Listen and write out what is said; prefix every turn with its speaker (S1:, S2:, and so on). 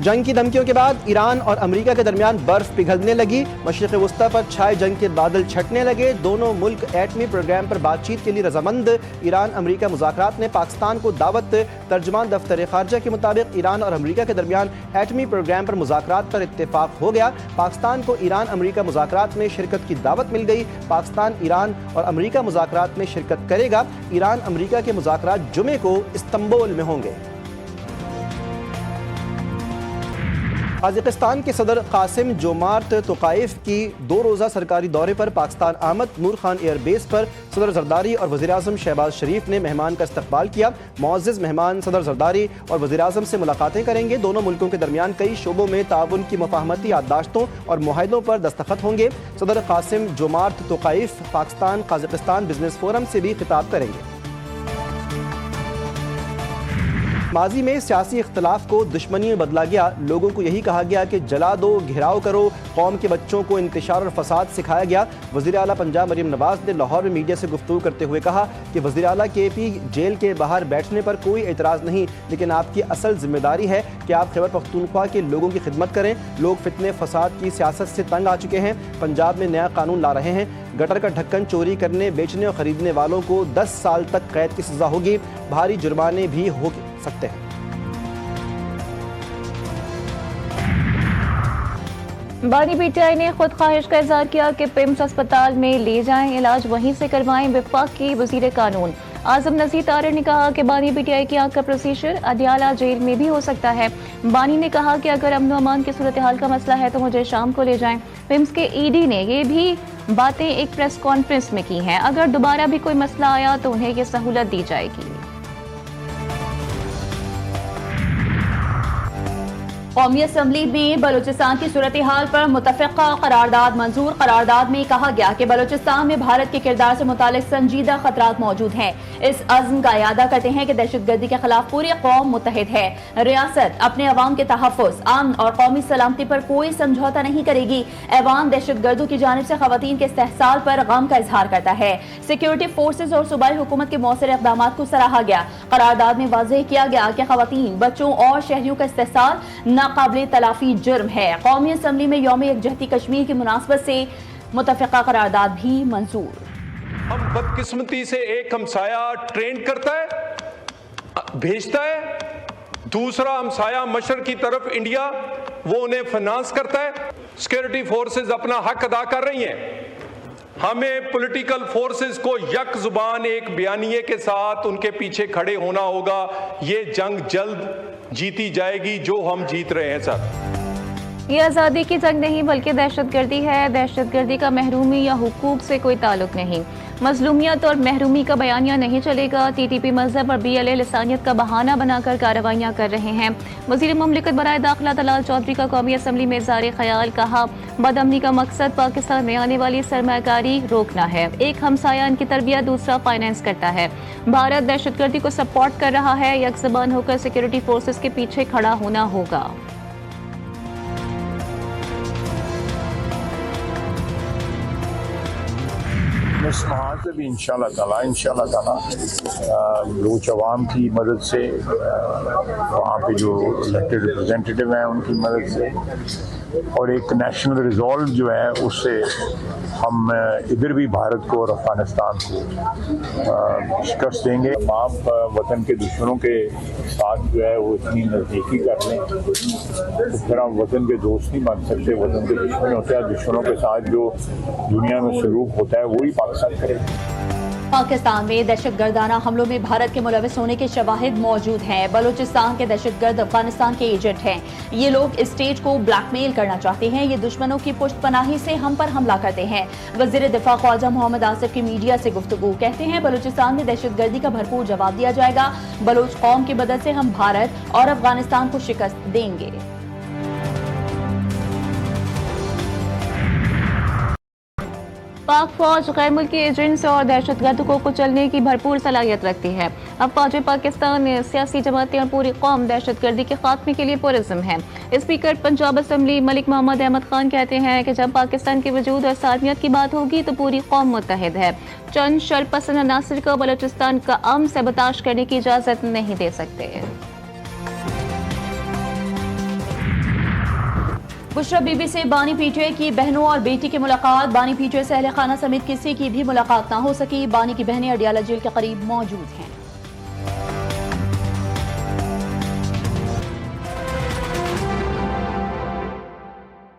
S1: जंग की धमकियों के बाद ईरान और अमेरिका के दरमियान बर्फ पिघलने लगी। मशरिक़ वुस्ता पर छाए जंग के बादल छटने लगे। दोनों मुल्क एटमी प्रोग्राम पर बातचीत के लिए रजामंद। ईरान अमेरिका मुज़ाकरात ने पाकिस्तान को दावत। तर्जुमान दफ्तर खारजा के मुताबिक ईरान और अमेरिका के दरमियान एटमी प्रोग्राम पर मुज़ाकरात पर इत्तेफाक हो गया। पाकिस्तान को ईरान अमेरिका मुज़ाकरात में शिरकत की दावत मिल गई। पाकिस्तान ईरान और अमेरिका मुज़ाकरात में शिरकत करेगा। ईरान अमेरिका के मुज़ाकरात जुमे को इस्तांबुल में होंगे। ताजिकिस्तान के सदर कासिम जोमार्त तोकाइफ की 2 रोज़ा सरकारी दौरे पर पाकिस्तान आमद। नूर खान एयरबेस पर सदर जरदारी और वज़ीर आज़म शहबाज शरीफ ने मेहमान का इस्तकबाल किया। मुअज़्ज़ज़ मेहमान सदर जरदारी और वज़ीर आज़म से मुलाकातें करेंगे। दोनों मुल्कों के दरमियान कई शोबों में ताउन की मुफ़ाहमती याददाश्तों और मुआहदों पर दस्तखत होंगे। सदर Kassym Jomart Tokayev Pakistan Tajikistan business forum से भी खिताब करेंगे। माजी में सियासी इख्तलाफ को दुश्मनी में बदला गया। लोगों को यही कहा गया कि जला दो, घेराव करो। कौम के बच्चों को इंतशार और फसाद सिखाया गया। वज़ीर आला पंजाब मरीम नवाज ने लाहौर में मीडिया से गुफ्तगू करते हुए कहा कि वज़ीर आला KP जेल के बाहर बैठने पर कोई एतराज़ नहीं, लेकिन आपकी असल जिम्मेदारी है कि आप खैबर पख्तूनख्वा के लोगों की खिदमत करें। लोग फितने फसाद की सियासत से तंग आ चुके हैं। पंजाब में नया कानून ला रहे हैं। गटर का ढक्कन चोरी करने, बेचने और खरीदने वालों को 10 साल तक कैद की सजा होगी। भारी जुर्माने भी हो सकते हैं।
S2: बानी PTI ने खुद ख्वाहिश का इजहार किया कि पिम्स अस्पताल में ले जाएं, इलाज वहीं से करवाएं। वफाक की वज़ीर कानून आज़म नज़ीर तारिर ने कहा कि बानी PTI की आंख का प्रोसीजर अडियाला जेल में भी हो सकता है। बानी ने कहा कि अगर अमन अमान की सूरत हाल का मसला है तो मुझे शाम को ले जाएं। पिम्स के ED ने ये भी बातें एक प्रेस कॉन्फ्रेंस में की हैं। अगर दोबारा भी कोई मसला आया तो उन्हें ये सहूलत दी जाएगी। कौमी असम्बली में बलूचिस्तान की सूरत हाल पर मुतफ़िक़ा करारदाद मंजूर। करारदाद में कहा गया कि बलूचिस्तान में भारत के किरदार से मुतालिक संजीदा खतरात मौजूद हैं। इस अज़्म का इयादा करते हैं कि दहशतगर्दी के खिलाफ पूरी कौम मुत्तहिद है। रियासत अपने अवाम के तहफ़्फ़ुज़, अमन और कौमी सलामती पर कोई समझौता नहीं करेगी। ऐवान दहशतगर्दों की जानिब से ख़वातीन के इस्तेहसाल पर गम का इजहार करता है। सिक्योरिटी फोर्सेज और सूबाई हुकूमत के मौसर इक़दामात को सराहा गया। करारदाद में वाज़ेह किया गया कि ख़वातीन, बच्चों और शहरियों का इस्तेहसाल नाक़ाबिल तलाफी जुर्म है। कौमी असम्बली में यौम यकजहती कश्मीर की मुनासबत से मुतफ़िक़ा करारदाद भी मंजूर।
S3: हम बदकिस्मती से एक हमसाया ट्रेन करता है, भेजता है, दूसरा हमसाया मशरक़ की तरफ इंडिया वो उन्हें फाइनेंस करता है। सिक्योरिटी फोर्सेस अपना हक अदा कर रही हैं। हमें पॉलिटिकल फोर्सेस को यक जुबान एक बयानिए के साथ उनके पीछे खड़े होना होगा। ये जंग जल्द जीती जाएगी जो हम जीत रहे हैं सर।
S2: ये आज़ादी की जंग नहीं बल्कि दहशतगर्दी है। दहशतगर्दी का महरूमी या हुकूक से कोई ताल्लुक नहीं। मजलूमियत और महरूमी का बयानिया नहीं चलेगा। TTP मजहब और BLA लिसानियत का बहाना बनाकर कार्रवाइयाँ कर रहे हैं। वज़ीर मुमलिकत बराए दाखिला तलाल चौधरी का कौमी असम्बली में इज़हार ख्याल, कहा बदअमनी का मकसद पाकिस्तान में आने वाली सरमायाकारी रोकना है। एक हमसाया इनकी तरबियत, दूसरा फाइनेंस करता है। भारत दहशतगर्दी को सपोर्ट कर रहा है। यकज़बान होकर सिक्योरिटी फोर्सेस के पीछे खड़ा होना होगा।
S4: इस महाज से भी इंशाल्लाह ताला बलूच अवाम की मदद से, वहाँ पे जो इलेक्टेड रिप्रेजेंटेटिव हैं उनकी मदद से और एक नेशनल रिजॉल्व जो है उससे हम इधर भी भारत को और अफगानिस्तान को शिकस्त देंगे। तमाम वतन के दुश्मनों के साथ जो है वो इतनी नज़दीकी कर लें तो फिर हम वतन के दोस्त नहीं बन सकते। वतन के दुश्मन होते हैं, दुश्मनों के साथ जो दुनिया में सलूक होता है वही पाकिस्तान करेगा।
S5: पाकिस्तान में दहशतगर्दाना हमलों में भारत के मुलविस होने के शवाहिद मौजूद हैं। बलूचिस्तान के दहशतगर्द अफगानिस्तान के एजेंट हैं। ये लोग इस स्टेट को ब्लैकमेल करना चाहते हैं। ये दुश्मनों की पुष्टपनाही से हम पर हमला करते हैं। वज़ीर दिफा ख्वाजा मोहम्मद आसिफ की मीडिया से गुफ्तगू, कहते हैं बलूचिस्तान में दहशतगर्दी का भरपूर जवाब दिया जाएगा। बलूच कौम की मदद से हम भारत और अफगानिस्तान को शिकस्त देंगे।
S2: पाक फौज गैर मुल्की एजेंट्स और दहशतगर्द को कुचलने की भरपूर सलाहियत रखती है। अब फौज पाकिस्तान में सियासी जमातें और पूरी कौम दहशतगर्दी के खात्मे के लिए पुरज़्म है। स्पीकर पंजाब असम्बली मलिक मोहम्मद अहमद खान कहते हैं कि जब पाकिस्तान के वजूद और सालमियत की बात होगी तो पूरी कौम मुत्तहिद है। चंद शरपसंद अनासिर को बलूचिस्तान का अमन सबताश करने की इजाज़त नहीं दे सकते। बुशरा बीबी से बानी पीटीआई की बहनों और बेटी की मुलाकात। बानी पीटीआई से अहले खाना समेत किसी की भी मुलाकात ना हो सकी। बानी की बहनें अडियाला जेल के करीब मौजूद हैं।